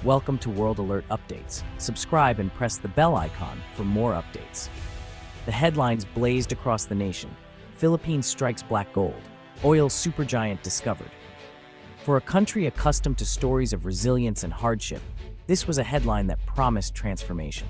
Welcome to World Alert Updates. Subscribe and press the bell icon for more updates. The headlines blazed across the nation. Philippines strikes black gold. Oil supergiant discovered. For a country accustomed to stories of resilience and hardship, this was a headline that promised transformation.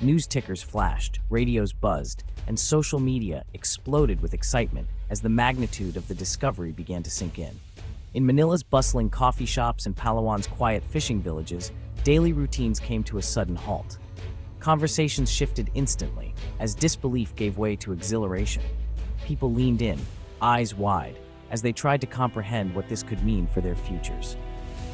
News tickers flashed, radios buzzed, and social media exploded with excitement as the magnitude of the discovery began to sink in. In Manila's bustling coffee shops and Palawan's quiet fishing villages, daily routines came to a sudden halt. Conversations shifted instantly as disbelief gave way to exhilaration. People leaned in, eyes wide, as they tried to comprehend what this could mean for their futures.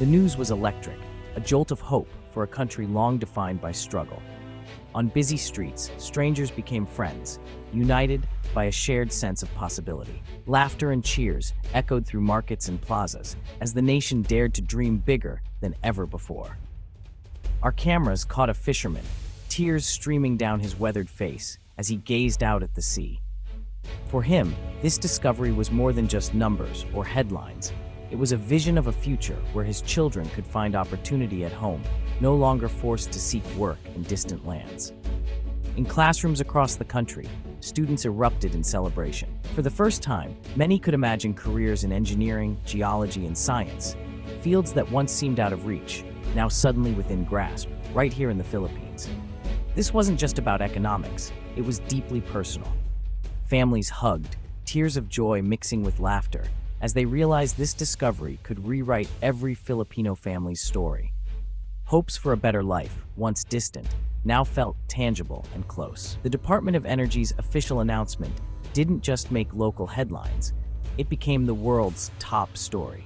The news was electric, a jolt of hope for a country long defined by struggle. On busy streets, strangers became friends, united by a shared sense of possibility. Laughter and cheers echoed through markets and plazas as the nation dared to dream bigger than ever before. Our cameras caught a fisherman, tears streaming down his weathered face as he gazed out at the sea. For him, this discovery was more than just numbers or headlines. It was a vision of a future where his children could find opportunity at home, no longer forced to seek work in distant lands. In classrooms across the country, students erupted in celebration. For the first time, many could imagine careers in engineering, geology, and science, fields that once seemed out of reach, now suddenly within grasp, right here in the Philippines. This wasn't just about economics, it was deeply personal. Families hugged, tears of joy mixing with laughter, as they realized this discovery could rewrite every Filipino family's story. Hopes for a better life, once distant, now felt tangible and close. The Department of Energy's official announcement didn't just make local headlines, it became the world's top story.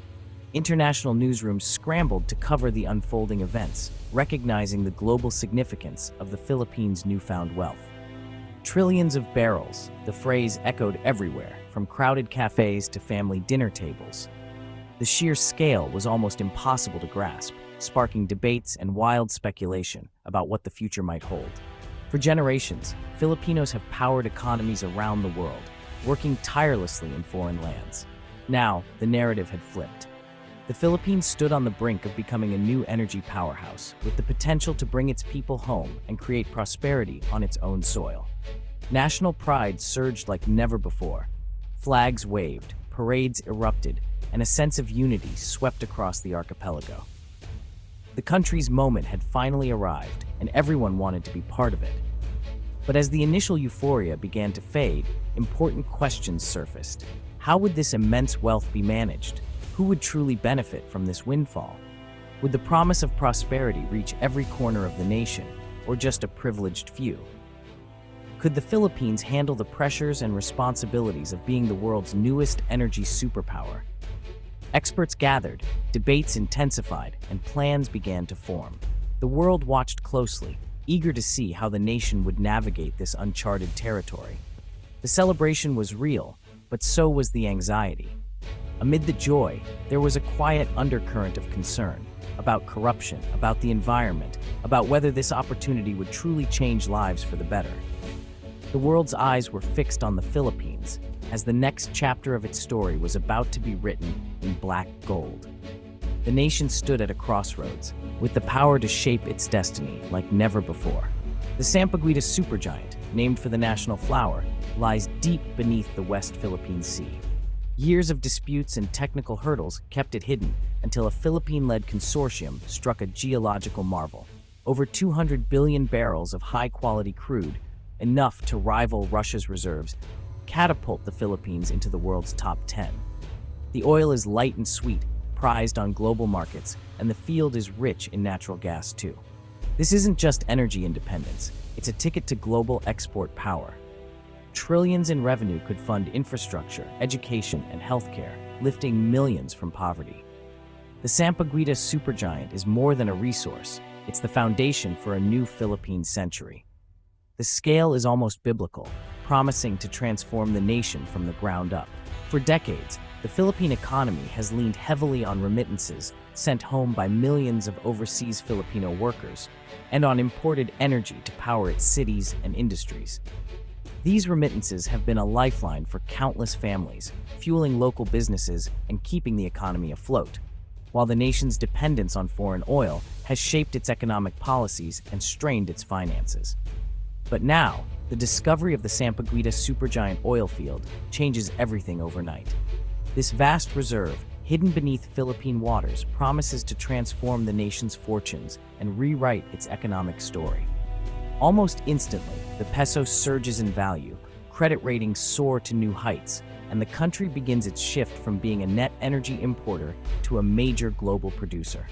International newsrooms scrambled to cover the unfolding events, recognizing the global significance of the Philippines' newfound wealth. Trillions of barrels, the phrase echoed everywhere, from crowded cafes to family dinner tables. The sheer scale was almost impossible to grasp, sparking debates and wild speculation about what the future might hold. For generations, Filipinos have powered economies around the world, working tirelessly in foreign lands. Now, the narrative had flipped. The Philippines stood on the brink of becoming a new energy powerhouse, with the potential to bring its people home and create prosperity on its own soil. National pride surged like never before. Flags waved, parades erupted, and a sense of unity swept across the archipelago. The country's moment had finally arrived, and everyone wanted to be part of it. But as the initial euphoria began to fade, important questions surfaced. How would this immense wealth be managed? Who would truly benefit from this windfall? Would the promise of prosperity reach every corner of the nation, or just a privileged few? Could the Philippines handle the pressures and responsibilities of being the world's newest energy superpower? Experts gathered, debates intensified, and plans began to form. The world watched closely, eager to see how the nation would navigate this uncharted territory. The celebration was real, but so was the anxiety. Amid the joy, there was a quiet undercurrent of concern about corruption, about the environment, about whether this opportunity would truly change lives for the better. The world's eyes were fixed on the Philippines, as the next chapter of its story was about to be written in black gold. The nation stood at a crossroads, with the power to shape its destiny like never before. The Sampaguita supergiant, named for the national flower, lies deep beneath the West Philippine Sea. Years of disputes and technical hurdles kept it hidden until a Philippine-led consortium struck a geological marvel. Over 200 billion barrels of high-quality crude, enough to rival Russia's reserves, catapult the Philippines into the world's top 10. The oil is light and sweet, prized on global markets, and the field is rich in natural gas too. This isn't just energy independence, it's a ticket to global export power. Trillions in revenue could fund infrastructure, education, and healthcare, lifting millions from poverty. The Sampaguita supergiant is more than a resource, it's the foundation for a new Philippine century. The scale is almost biblical, promising to transform the nation from the ground up. For decades, the Philippine economy has leaned heavily on remittances sent home by millions of overseas Filipino workers and on imported energy to power its cities and industries. These remittances have been a lifeline for countless families, fueling local businesses and keeping the economy afloat, while the nation's dependence on foreign oil has shaped its economic policies and strained its finances. But now, the discovery of the Sampaguita supergiant oil field changes everything overnight. This vast reserve, hidden beneath Philippine waters, promises to transform the nation's fortunes and rewrite its economic story. Almost instantly, the peso surges in value, credit ratings soar to new heights, and the country begins its shift from being a net energy importer to a major global producer.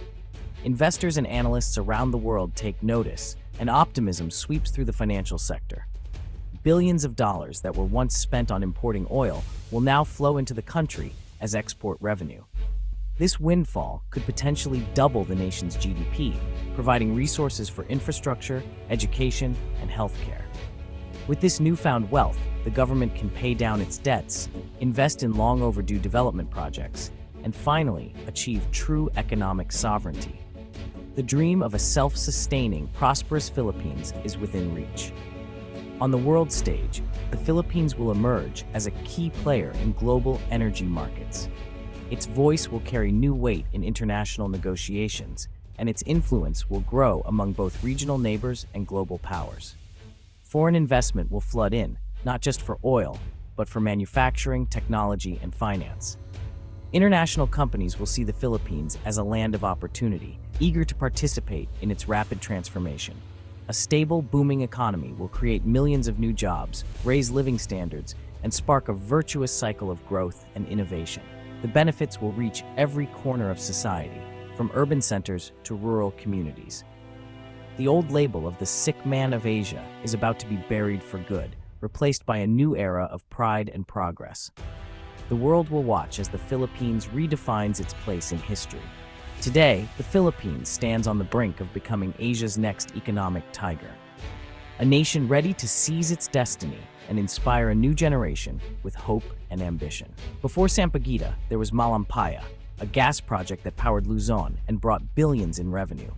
Investors and analysts around the world take notice, and optimism sweeps through the financial sector. Billions of dollars that were once spent on importing oil will now flow into the country as export revenue. This windfall could potentially double the nation's GDP, providing resources for infrastructure, education, and healthcare. With this newfound wealth, the government can pay down its debts, invest in long overdue development projects, and finally achieve true economic sovereignty. The dream of a self-sustaining, prosperous Philippines is within reach. On the world stage, the Philippines will emerge as a key player in global energy markets. Its voice will carry new weight in international negotiations, and its influence will grow among both regional neighbors and global powers. Foreign investment will flood in, not just for oil, but for manufacturing, technology, and finance. International companies will see the Philippines as a land of opportunity, eager to participate in its rapid transformation. A stable, booming economy will create millions of new jobs, raise living standards, and spark a virtuous cycle of growth and innovation. The benefits will reach every corner of society, from urban centers to rural communities. The old label of the sick man of Asia is about to be buried for good, replaced by a new era of pride and progress. The world will watch as the Philippines redefines its place in history. Today, the Philippines stands on the brink of becoming Asia's next economic tiger. A nation ready to seize its destiny and inspire a new generation with hope and ambition. Before Sampaguita, there was Malampaya, a gas project that powered Luzon and brought billions in revenue.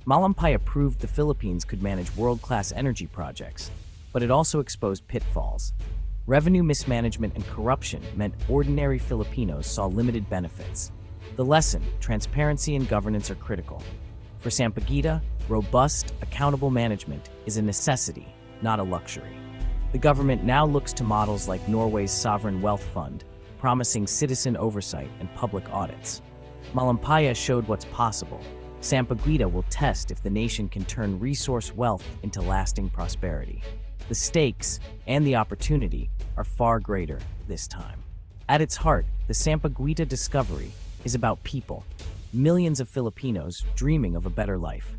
Malampaya proved the Philippines could manage world-class energy projects, but it also exposed pitfalls. Revenue mismanagement and corruption meant ordinary Filipinos saw limited benefits. The lesson: transparency and governance are critical. For Sampaguita, robust, accountable management is a necessity, not a luxury. The government now looks to models like Norway's sovereign wealth fund, promising citizen oversight and public audits. Malampaya showed what's possible. Sampaguita will test if the nation can turn resource wealth into lasting prosperity. The stakes and the opportunity are far greater this time. At its heart, the Sampaguita discovery is about people, millions of Filipinos dreaming of a better life.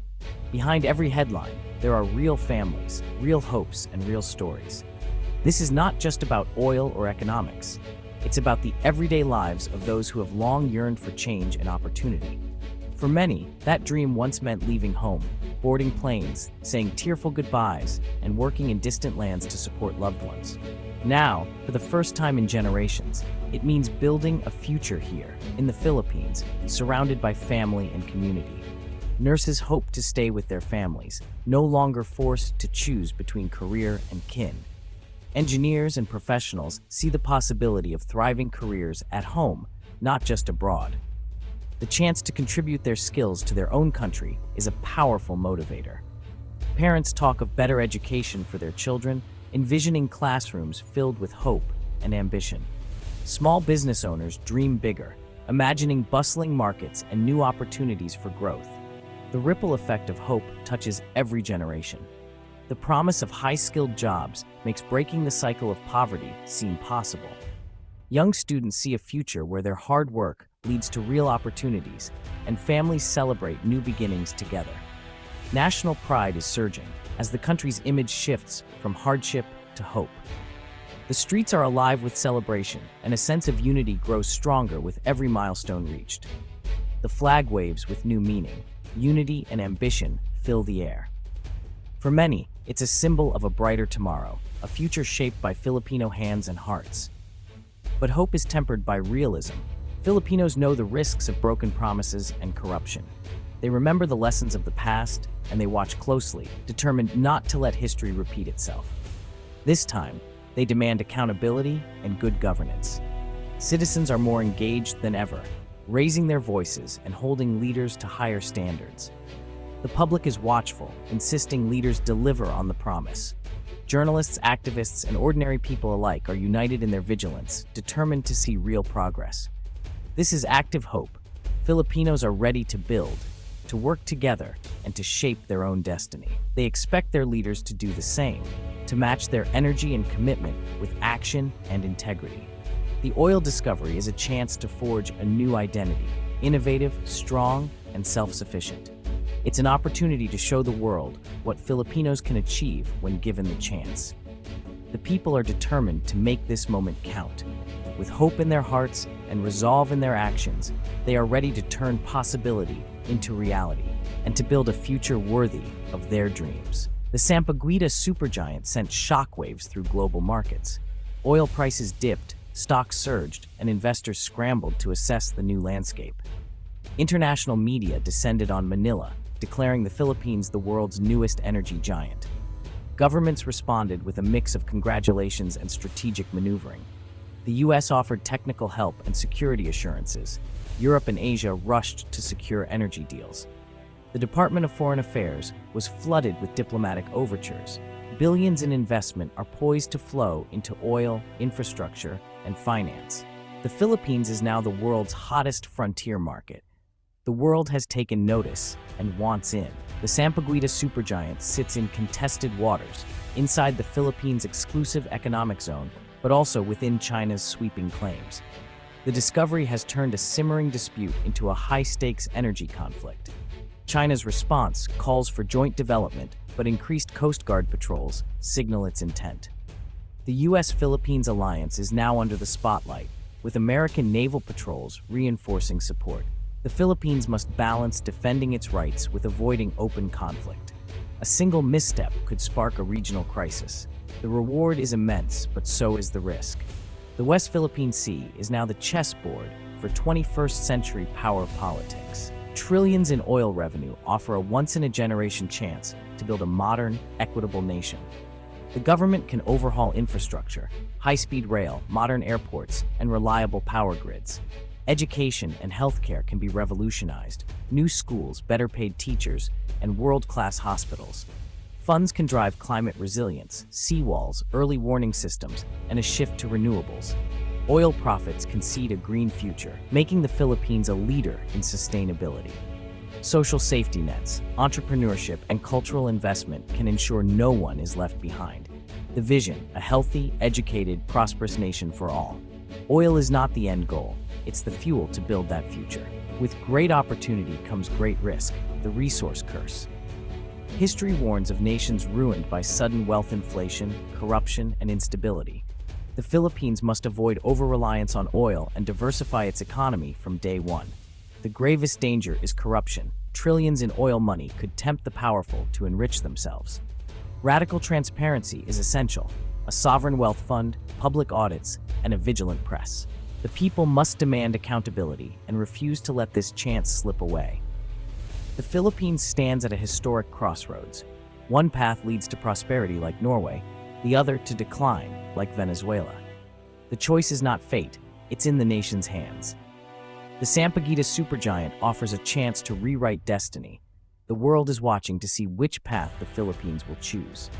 Behind every headline, there are real families, real hopes, and real stories. This is not just about oil or economics. It's about the everyday lives of those who have long yearned for change and opportunity. For many, that dream once meant leaving home, boarding planes, saying tearful goodbyes, and working in distant lands to support loved ones. Now, for the first time in generations, it means building a future here, in the Philippines, surrounded by family and community. Nurses hope to stay with their families, no longer forced to choose between career and kin. Engineers and professionals see the possibility of thriving careers at home, not just abroad. The chance to contribute their skills to their own country is a powerful motivator. Parents talk of better education for their children, envisioning classrooms filled with hope and ambition. Small business owners dream bigger, imagining bustling markets and new opportunities for growth. The ripple effect of hope touches every generation. The promise of high-skilled jobs makes breaking the cycle of poverty seem possible. Young students see a future where their hard work leads to real opportunities, and families celebrate new beginnings together. National pride is surging as the country's image shifts from hardship to hope. The streets are alive with celebration, and a sense of unity grows stronger with every milestone reached. The flag waves with new meaning. Unity and ambition fill the air. For many, it's a symbol of a brighter tomorrow, a future shaped by Filipino hands and hearts. But hope is tempered by realism. Filipinos know the risks of broken promises and corruption. They remember the lessons of the past, and they watch closely, determined not to let history repeat itself. This time, they demand accountability and good governance. Citizens are more engaged than ever, raising their voices and holding leaders to higher standards. The public is watchful, insisting leaders deliver on the promise. Journalists, activists, and ordinary people alike are united in their vigilance, determined to see real progress. This is active hope. Filipinos are ready to build, to work together, and to shape their own destiny. They expect their leaders to do the same, to match their energy and commitment with action and integrity. The oil discovery is a chance to forge a new identity, innovative, strong, and self-sufficient. It's an opportunity to show the world what Filipinos can achieve when given the chance. The people are determined to make this moment count. With hope in their hearts and resolve in their actions, they are ready to turn possibility into reality and to build a future worthy of their dreams. The Sampaguita supergiant sent shockwaves through global markets. Oil prices dipped, stocks surged, and investors scrambled to assess the new landscape. International media descended on Manila, declaring the Philippines the world's newest energy giant. Governments responded with a mix of congratulations and strategic maneuvering. The US offered technical help and security assurances. Europe and Asia rushed to secure energy deals. The Department of Foreign Affairs was flooded with diplomatic overtures. Billions in investment are poised to flow into oil, infrastructure, and finance. The Philippines is now the world's hottest frontier market. The world has taken notice and wants in. The Sampaguita supergiant sits in contested waters, inside the Philippines' exclusive economic zone, but also within China's sweeping claims. The discovery has turned a simmering dispute into a high-stakes energy conflict. China's response calls for joint development, but increased Coast Guard patrols signal its intent. The US-Philippines alliance is now under the spotlight, with American naval patrols reinforcing support. The Philippines must balance defending its rights with avoiding open conflict. A single misstep could spark a regional crisis. The reward is immense, but so is the risk. The West Philippine Sea is now the chessboard for 21st century power politics. Trillions in oil revenue offer a once-in-a-generation chance to build a modern, equitable nation. The government can overhaul infrastructure, high-speed rail, modern airports, and reliable power grids. Education and healthcare can be revolutionized. New schools, better-paid teachers, and world-class hospitals. Funds can drive climate resilience, seawalls, early warning systems, and a shift to renewables. Oil profits can seed a green future, making the Philippines a leader in sustainability. Social safety nets, entrepreneurship, and cultural investment can ensure no one is left behind. The vision, a healthy, educated, prosperous nation for all. Oil is not the end goal. It's the fuel to build that future. With great opportunity comes great risk, the resource curse. History warns of nations ruined by sudden wealth inflation, corruption, and instability. The Philippines must avoid over-reliance on oil and diversify its economy from day one. The gravest danger is corruption. Trillions in oil money could tempt the powerful to enrich themselves. Radical transparency is essential. A sovereign wealth fund, public audits, and a vigilant press. The people must demand accountability and refuse to let this chance slip away. The Philippines stands at a historic crossroads. One path leads to prosperity like Norway, the other to decline like Venezuela. The choice is not fate, it's in the nation's hands. The Sampaguita supergiant offers a chance to rewrite destiny. The world is watching to see which path the Philippines will choose.